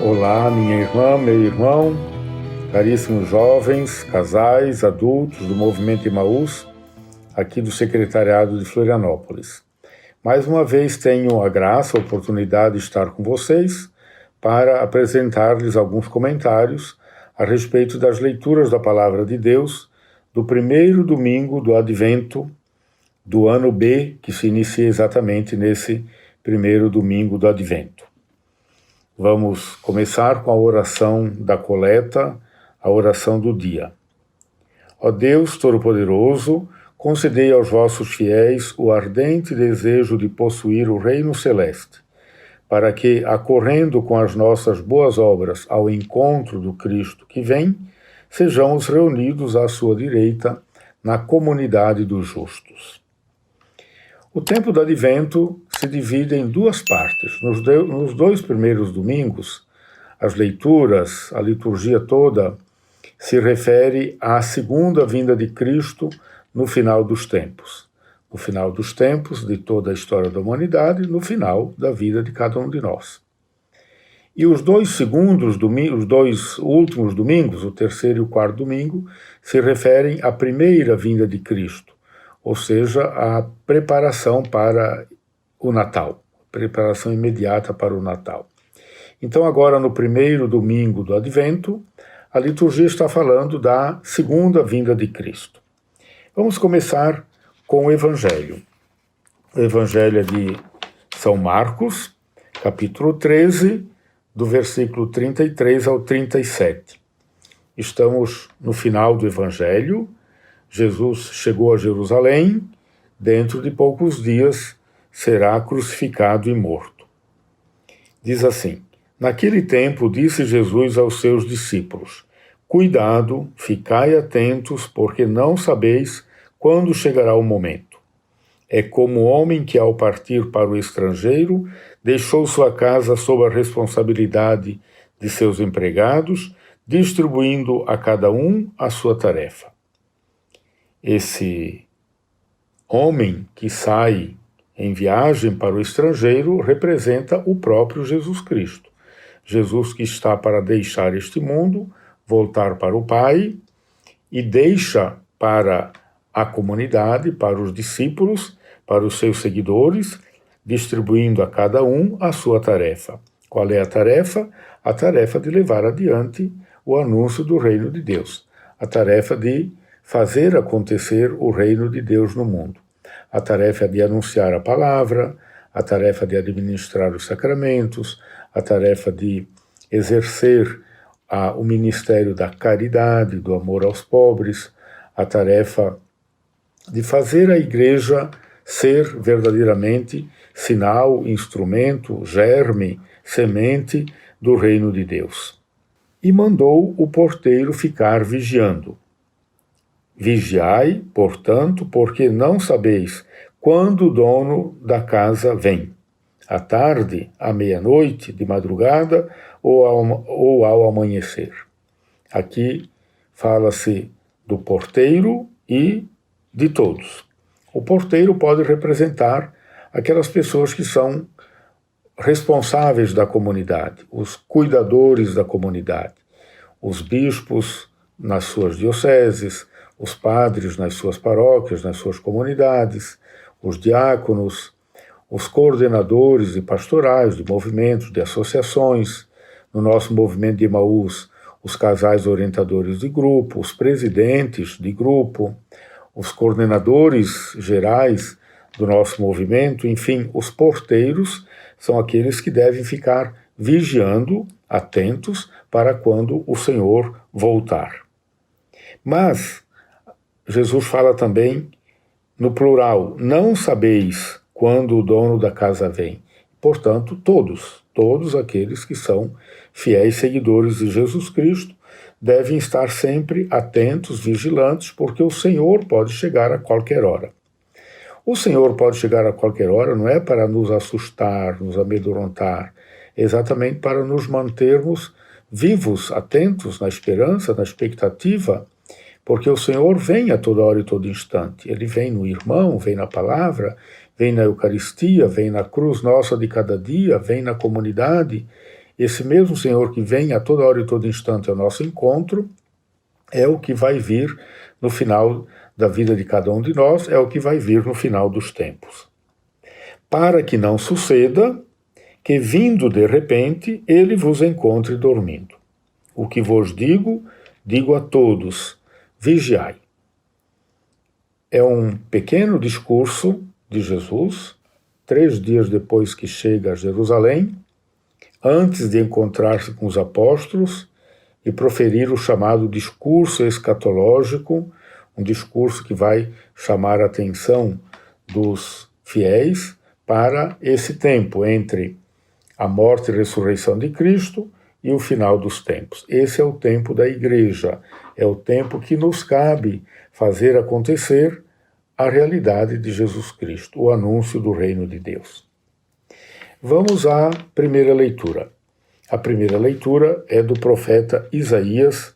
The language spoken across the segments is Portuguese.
Olá, minha irmã, meu irmão, caríssimos jovens, casais, adultos do Movimento Emaús, aqui do Secretariado de Florianópolis. Mais uma vez tenho a graça, a oportunidade de estar com vocês para apresentar-lhes alguns comentários a respeito das leituras da Palavra de Deus do primeiro domingo do Advento do ano B, que se inicia exatamente nesse primeiro domingo do Advento. Vamos começar com a oração da coleta, a oração do dia. Ó Deus Todo-Poderoso, concedei aos vossos fiéis o ardente desejo de possuir o reino celeste, para que, acorrendo com as nossas boas obras ao encontro do Cristo que vem, sejamos reunidos à sua direita na comunidade dos justos. O tempo do Advento se divide em duas partes. Nos dois primeiros domingos, as leituras, a liturgia toda, se refere à segunda vinda de Cristo no final dos tempos. No final dos tempos de toda a história da humanidade, no final da vida de cada um de nós. E os dois últimos domingos, o terceiro e o quarto domingo, se referem à primeira vinda de Cristo, ou seja, a preparação para o Natal, preparação imediata para o Natal. Então agora no primeiro domingo do Advento, a liturgia está falando da segunda vinda de Cristo. Vamos começar com o Evangelho. O Evangelho é de São Marcos, capítulo 13, do versículo 33 ao 37. Estamos no final do Evangelho. Jesus chegou a Jerusalém, dentro de poucos dias será crucificado e morto. Diz assim: naquele tempo disse Jesus aos seus discípulos: cuidado, ficai atentos, porque não sabeis quando chegará o momento. É como o homem que, ao partir para o estrangeiro, deixou sua casa sob a responsabilidade de seus empregados, distribuindo a cada um a sua tarefa. Esse homem que sai em viagem para o estrangeiro representa o próprio Jesus Cristo. Jesus que está para deixar este mundo, voltar para o Pai, e deixa para a comunidade, para os discípulos, para os seus seguidores, distribuindo a cada um a sua tarefa. Qual é a tarefa? A tarefa de levar adiante o anúncio do reino de Deus. A tarefa de fazer acontecer o reino de Deus no mundo. A tarefa de anunciar a palavra, a tarefa de administrar os sacramentos, a tarefa de exercer o ministério da caridade, do amor aos pobres, a tarefa de fazer a igreja ser verdadeiramente sinal, instrumento, germe, semente do reino de Deus. E mandou o porteiro ficar vigiando. Vigiai, portanto, porque não sabeis quando o dono da casa vem. À tarde, à meia-noite, de madrugada ou ao amanhecer. Aqui fala-se do porteiro e de todos. O porteiro pode representar aquelas pessoas que são responsáveis da comunidade, os cuidadores da comunidade, os bispos nas suas dioceses, os padres nas suas paróquias, nas suas comunidades, os diáconos, os coordenadores de pastorais, de movimentos, de associações, no nosso movimento de Emaús, os casais orientadores de grupo, os presidentes de grupo, os coordenadores gerais do nosso movimento, enfim, os porteiros são aqueles que devem ficar vigiando, atentos, para quando o Senhor voltar. Mas Jesus fala também no plural: não sabeis quando o dono da casa vem. Portanto, todos aqueles que são fiéis seguidores de Jesus Cristo devem estar sempre atentos, vigilantes, porque o Senhor pode chegar a qualquer hora. O Senhor pode chegar a qualquer hora não é para nos assustar, nos amedrontar, é exatamente para nos mantermos vivos, atentos, na esperança, na expectativa, porque o Senhor vem a toda hora e todo instante. Ele vem no irmão, vem na palavra, vem na Eucaristia, vem na cruz nossa de cada dia, vem na comunidade, esse mesmo Senhor que vem a toda hora e todo instante ao nosso encontro, é o que vai vir no final da vida de cada um de nós, é o que vai vir no final dos tempos. Para que não suceda que, vindo de repente, ele vos encontre dormindo. O que vos digo, digo a todos, vigiai. É um pequeno discurso de Jesus, 3 dias depois que chega a Jerusalém, antes de encontrar-se com os apóstolos e proferir o chamado discurso escatológico, um discurso que vai chamar a atenção dos fiéis para esse tempo entre a morte e ressurreição de Cristo e o final dos tempos. Esse é o tempo da igreja, é o tempo que nos cabe fazer acontecer a realidade de Jesus Cristo, o anúncio do reino de Deus. Vamos à primeira leitura. A primeira leitura é do profeta Isaías,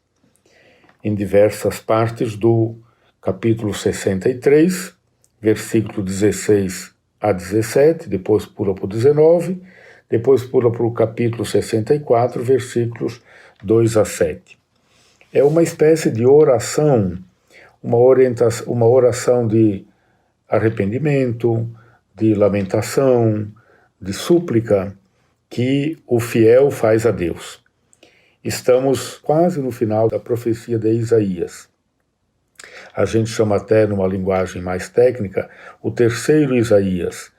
em diversas partes do capítulo 63, versículo 16 a 17, depois pula para o 19, depois pula para o capítulo 64, versículos 2 a 7. É uma espécie de oração, uma oração de arrependimento, de lamentação, de súplica, que o fiel faz a Deus. Estamos quase no final da profecia de Isaías. A gente chama até, numa linguagem mais técnica, o terceiro Isaías,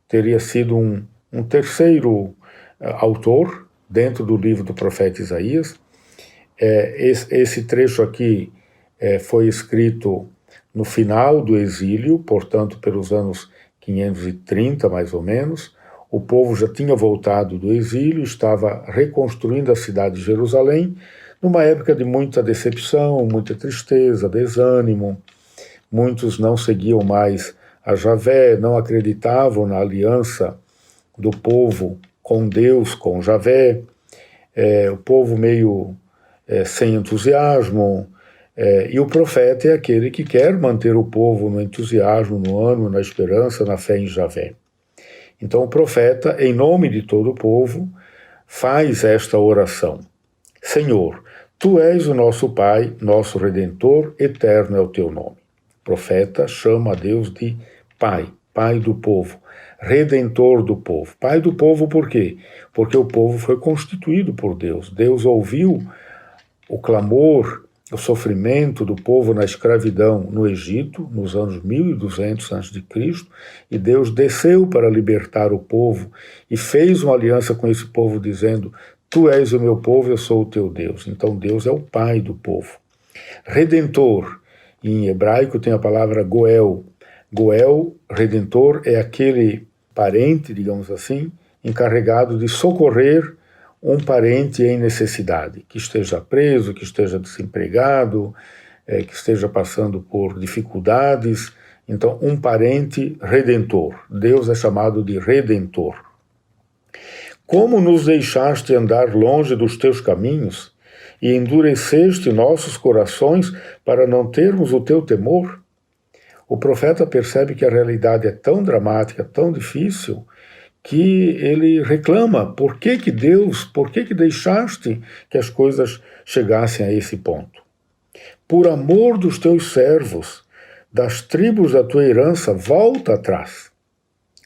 teria sido um terceiro autor dentro do livro do profeta Isaías. Esse trecho aqui foi escrito no final do exílio, portanto, pelos anos 530, mais ou menos. O povo já tinha voltado do exílio, estava reconstruindo a cidade de Jerusalém, numa época de muita decepção, muita tristeza, desânimo. Muitos não seguiam mais a Javé, não acreditavam na aliança do povo com Deus, com Javé. O povo meio sem entusiasmo. E o profeta é aquele que quer manter o povo no entusiasmo, no ânimo, na esperança, na fé em Javé. Então o profeta, em nome de todo o povo, faz esta oração. Senhor, Tu és o nosso Pai, nosso Redentor, eterno é o Teu nome. O profeta chama a Deus de Pai, Pai do povo, Redentor do povo. Pai do povo por quê? Porque o povo foi constituído por Deus. Deus ouviu o clamor, o sofrimento do povo na escravidão no Egito, nos anos 1200 a.C., e Deus desceu para libertar o povo e fez uma aliança com esse povo dizendo: Tu és o meu povo, eu sou o teu Deus. Então Deus é o Pai do povo. Redentor, em hebraico tem a palavra Goel. Goel, Redentor, é aquele parente, digamos assim, encarregado de socorrer um parente em necessidade, que esteja preso, que esteja desempregado, que esteja passando por dificuldades. Então, um parente redentor. Deus é chamado de Redentor. Como nos deixaste andar longe dos teus caminhos e endureceste nossos corações para não termos o teu temor? O profeta percebe que a realidade é tão dramática, tão difícil, que ele reclama: por que Deus, por que deixaste que as coisas chegassem a esse ponto? Por amor dos teus servos, das tribos da tua herança, volta atrás.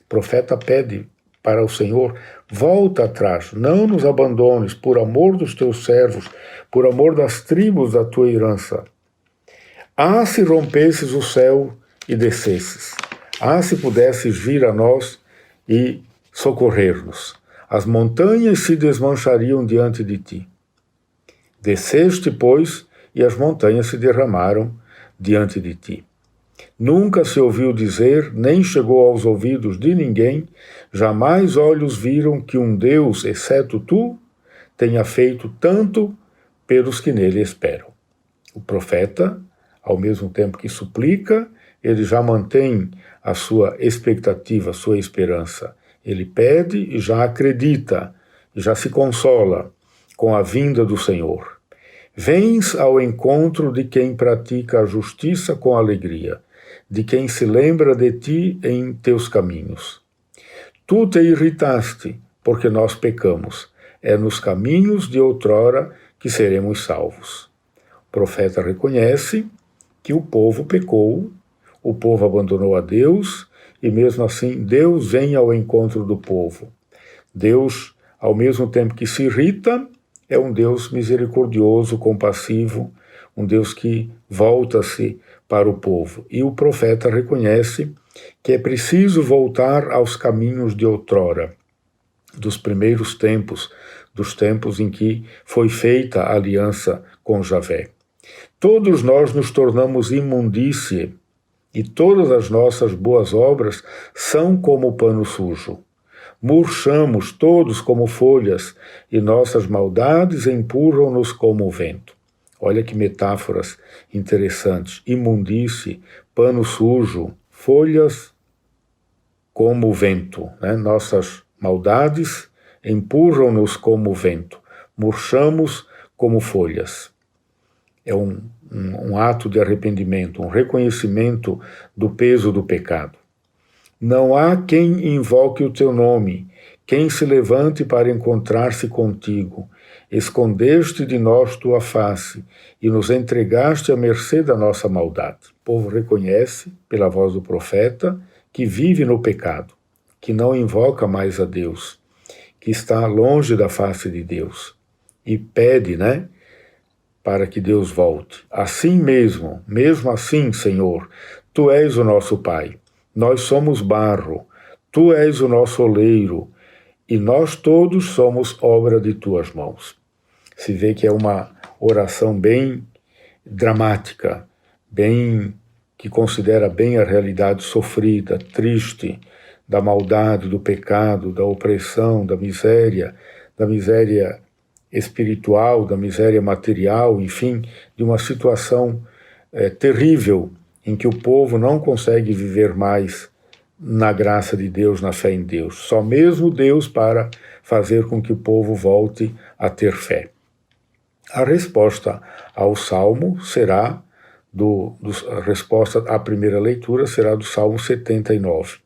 O profeta pede para o Senhor: volta atrás, não nos abandones, por amor dos teus servos, por amor das tribos da tua herança. Ah, se rompesses o céu e descesses, ah, se pudesses vir a nós e socorrer-nos. As montanhas se desmanchariam diante de ti. Desceste, pois, e as montanhas se derramaram diante de ti. Nunca se ouviu dizer, nem chegou aos ouvidos de ninguém, jamais olhos viram que um Deus, exceto tu, tenha feito tanto pelos que nele esperam. O profeta, ao mesmo tempo que suplica, ele já mantém a sua expectativa, a sua esperança. Ele pede e já acredita, e já se consola com a vinda do Senhor. Vens ao encontro de quem pratica a justiça com alegria, de quem se lembra de ti em teus caminhos. Tu te irritaste, porque nós pecamos, é nos caminhos de outrora que seremos salvos. O profeta reconhece que o povo pecou, o povo abandonou a Deus, e mesmo assim Deus vem ao encontro do povo. Deus, ao mesmo tempo que se irrita, é um Deus misericordioso, compassivo, um Deus que volta-se para o povo. E o profeta reconhece que é preciso voltar aos caminhos de outrora, dos primeiros tempos, dos tempos em que foi feita a aliança com Javé. Todos nós nos tornamos imundície, e todas as nossas boas obras são como pano sujo. Murchamos todos como folhas, e nossas maldades empurram-nos como o vento. Olha que metáforas interessantes. Imundície, pano sujo, folhas como o vento, né? Nossas maldades empurram-nos como o vento. Murchamos como folhas. É um ato de arrependimento, um reconhecimento do peso do pecado. Não há quem invoque o teu nome, quem se levante para encontrar-se contigo. Escondeste de nós tua face e nos entregaste à mercê da nossa maldade. O povo reconhece, pela voz do profeta, que vive no pecado, que não invoca mais a Deus, que está longe da face de Deus e pede, para que Deus volte. Assim mesmo assim, Senhor, Tu és o nosso Pai. Nós somos barro, Tu és o nosso oleiro, e nós todos somos obra de Tuas mãos. Se vê que é uma oração bem dramática, que considera bem a realidade sofrida, triste, da maldade, do pecado, da opressão, da miséria espiritual, da miséria material, enfim, de uma situação terrível em que o povo não consegue viver mais na graça de Deus, na fé em Deus. Só mesmo Deus para fazer com que o povo volte a ter fé. A resposta ao Salmo será, a resposta à primeira leitura será do Salmo 79.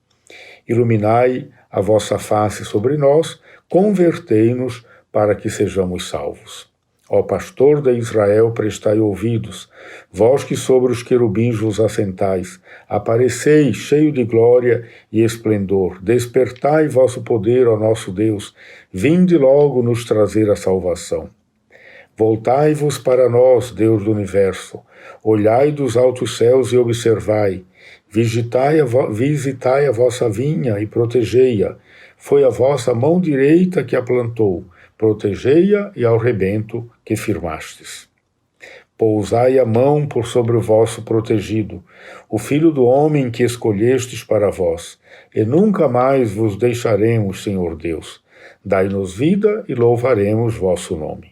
Iluminai a vossa face sobre nós, convertei-nos para que sejamos salvos. Ó pastor de Israel, prestai ouvidos, vós que sobre os querubins vos assentais, apareceis cheio de glória e esplendor, despertai vosso poder, ó nosso Deus, vinde logo nos trazer a salvação. Voltai-vos para nós, Deus do universo, olhai dos altos céus e observai, visitai a vossa vinha e protegei-a, foi a vossa mão direita que a plantou, protegei-a e ao rebento que firmastes. Pousai a mão por sobre o vosso protegido, o filho do homem que escolhestes para vós, e nunca mais vos deixaremos, Senhor Deus. Dai-nos vida e louvaremos vosso nome.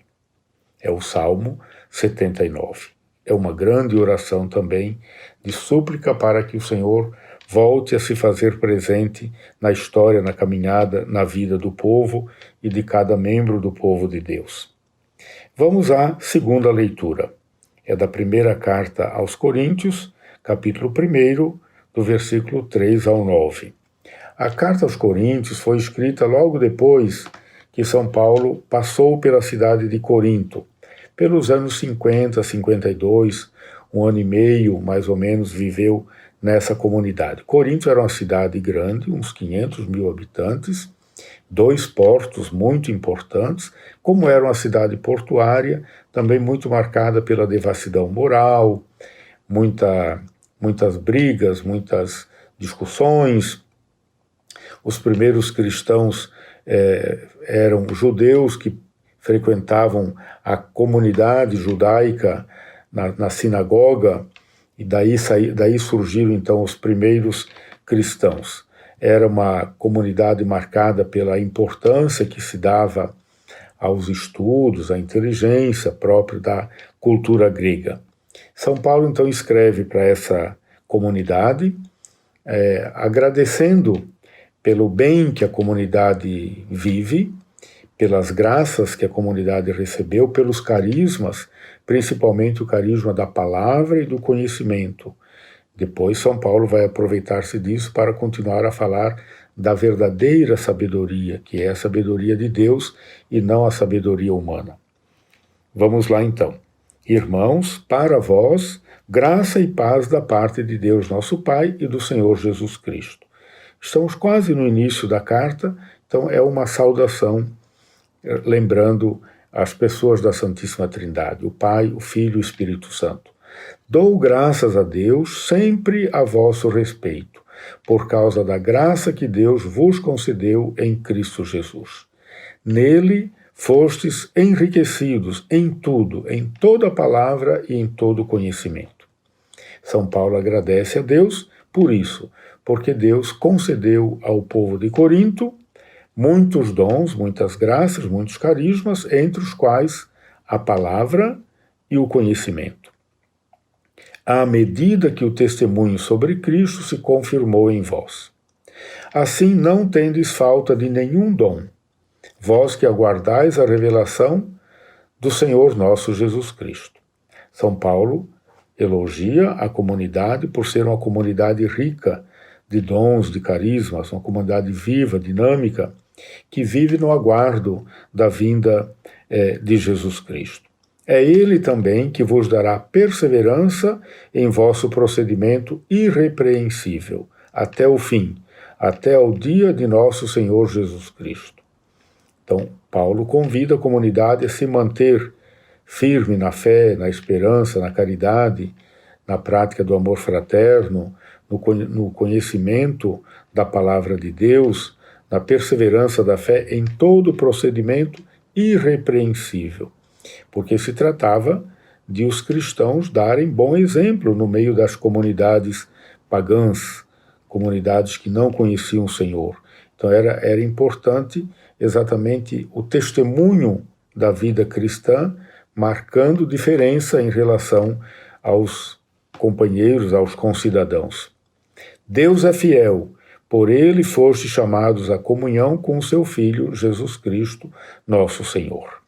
É o Salmo 79. É uma grande oração também de súplica para que o Senhor volte a se fazer presente na história, na caminhada, na vida do povo e de cada membro do povo de Deus. Vamos à segunda leitura. É da primeira carta aos Coríntios, capítulo 1, do versículo 3 ao 9. A carta aos Coríntios foi escrita logo depois que São Paulo passou pela cidade de Corinto. Pelos anos 50, 52, um ano e meio, mais ou menos, viveu nessa comunidade. Corinto era uma cidade grande, uns 500 mil habitantes, 2 portos muito importantes, como era uma cidade portuária, também muito marcada pela devassidão moral, muitas brigas, muitas discussões. Os primeiros cristãos eram judeus que frequentavam a comunidade judaica na sinagoga, e daí surgiram então os primeiros cristãos. Era uma comunidade marcada pela importância que se dava aos estudos, à inteligência própria da cultura grega. São Paulo então escreve para essa comunidade, agradecendo pelo bem que a comunidade vive, pelas graças que a comunidade recebeu, pelos carismas, principalmente o carisma da palavra e do conhecimento. Depois São Paulo vai aproveitar-se disso para continuar a falar da verdadeira sabedoria, que é a sabedoria de Deus e não a sabedoria humana. Vamos lá então. Irmãos, para vós, graça e paz da parte de Deus nosso Pai e do Senhor Jesus Cristo. Estamos quase no início da carta, então é uma saudação, lembrando as pessoas da Santíssima Trindade, o Pai, o Filho e o Espírito Santo. Dou graças a Deus sempre a vosso respeito, por causa da graça que Deus vos concedeu em Cristo Jesus. Nele fostes enriquecidos em tudo, em toda palavra e em todo conhecimento. São Paulo agradece a Deus por isso, porque Deus concedeu ao povo de Corinto muitos dons, muitas graças, muitos carismas, entre os quais a palavra e o conhecimento, à medida que o testemunho sobre Cristo se confirmou em vós. Assim não tendes falta de nenhum dom, vós que aguardais a revelação do Senhor nosso Jesus Cristo. São Paulo elogia a comunidade por ser uma comunidade rica de dons, de carismas, uma comunidade viva, dinâmica, que vive no aguardo da vinda de Jesus Cristo. É Ele também que vos dará perseverança em vosso procedimento irrepreensível, até o fim, até ao dia de nosso Senhor Jesus Cristo. Então, Paulo convida a comunidade a se manter firme na fé, na esperança, na caridade, na prática do amor fraterno, no conhecimento da palavra de Deus, na perseverança da fé em todo o procedimento irrepreensível, porque se tratava de os cristãos darem bom exemplo no meio das comunidades pagãs, comunidades que não conheciam o Senhor. Então era importante exatamente o testemunho da vida cristã, marcando diferença em relação aos companheiros, aos concidadãos. Deus é fiel, por ele foste chamados à comunhão com o seu Filho, Jesus Cristo, nosso Senhor.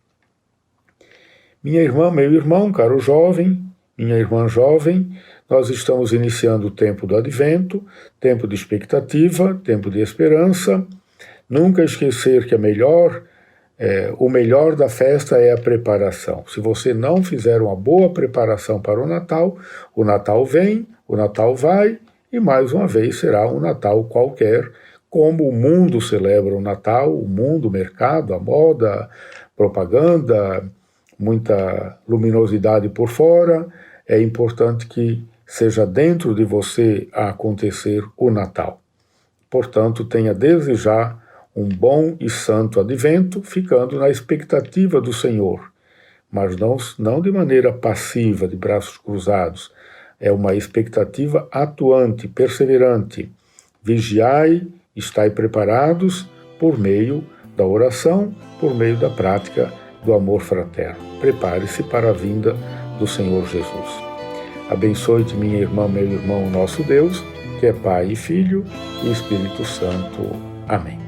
Minha irmã, meu irmão, caro jovem, minha irmã jovem, nós estamos iniciando o tempo do Advento, tempo de expectativa, tempo de esperança. Nunca esquecer que o melhor da festa é a preparação. Se você não fizer uma boa preparação para o Natal vem, o Natal vai, e mais uma vez será um Natal qualquer, como o mundo celebra o Natal, o mundo, o mercado, a moda, propaganda, muita luminosidade por fora. É importante que seja dentro de você a acontecer o Natal. Portanto, tenha desde já um bom e santo advento, ficando na expectativa do Senhor, mas não de maneira passiva, de braços cruzados. É uma expectativa atuante, perseverante. Vigiai, estai preparados por meio da oração, por meio da prática do amor fraterno. Prepare-se para a vinda do Senhor Jesus. Abençoe-te, minha irmã, meu irmão, nosso Deus, que é Pai e Filho e Espírito Santo. Amém.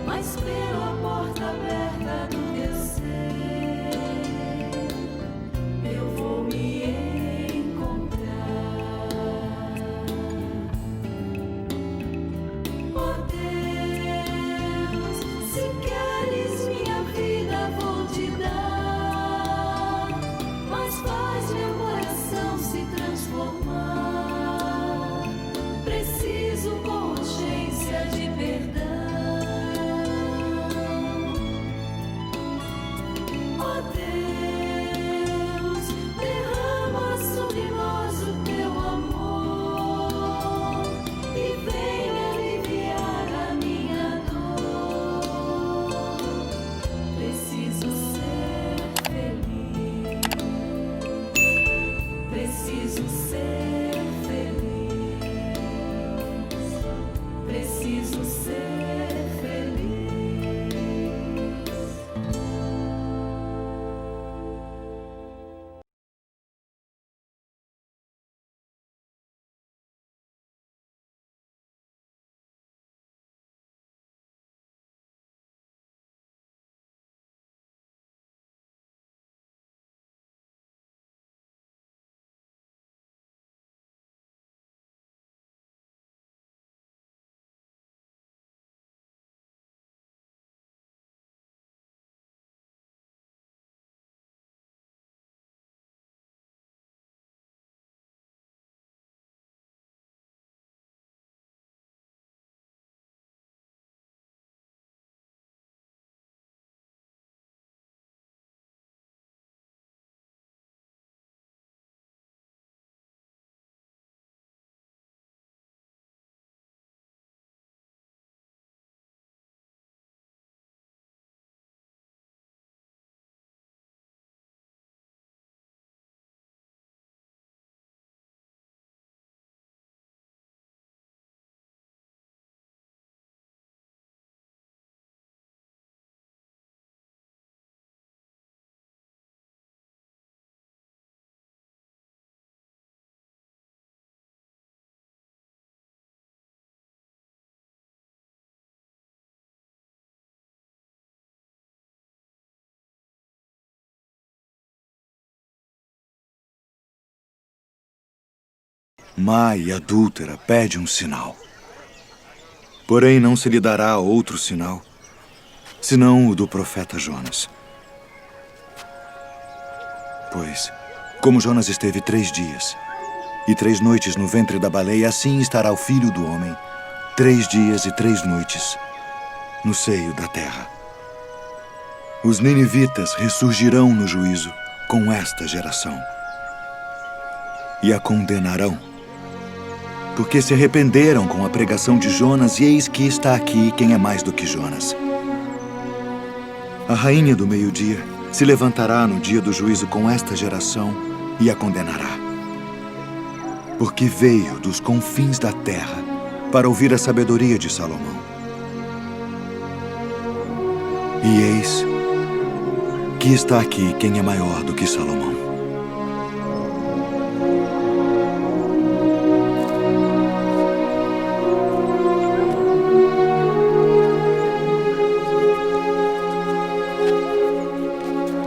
mas pela porta aberta do teu ser eu vou me encontrar. Oh Deus, se queres minha vida vou te dar, mas faz meu coração se transformar. Preciso com urgência de perdão. Oh Deus, derrama sobre nós o teu amor e vem aliviar a minha dor. Preciso ser feliz. Preciso ser feliz. Preciso ser feliz. Má e adúltera pede um sinal. Porém, não se lhe dará outro sinal, senão o do profeta Jonas. Pois, como Jonas esteve 3 dias e 3 noites no ventre da baleia, assim estará o Filho do Homem 3 dias e 3 noites no seio da terra. Os ninivitas ressurgirão no juízo com esta geração e a condenarão, porque se arrependeram com a pregação de Jonas, e eis que está aqui quem é mais do que Jonas. A rainha do meio-dia se levantará no dia do juízo com esta geração e a condenará, porque veio dos confins da terra para ouvir a sabedoria de Salomão. E eis que está aqui quem é maior do que Salomão.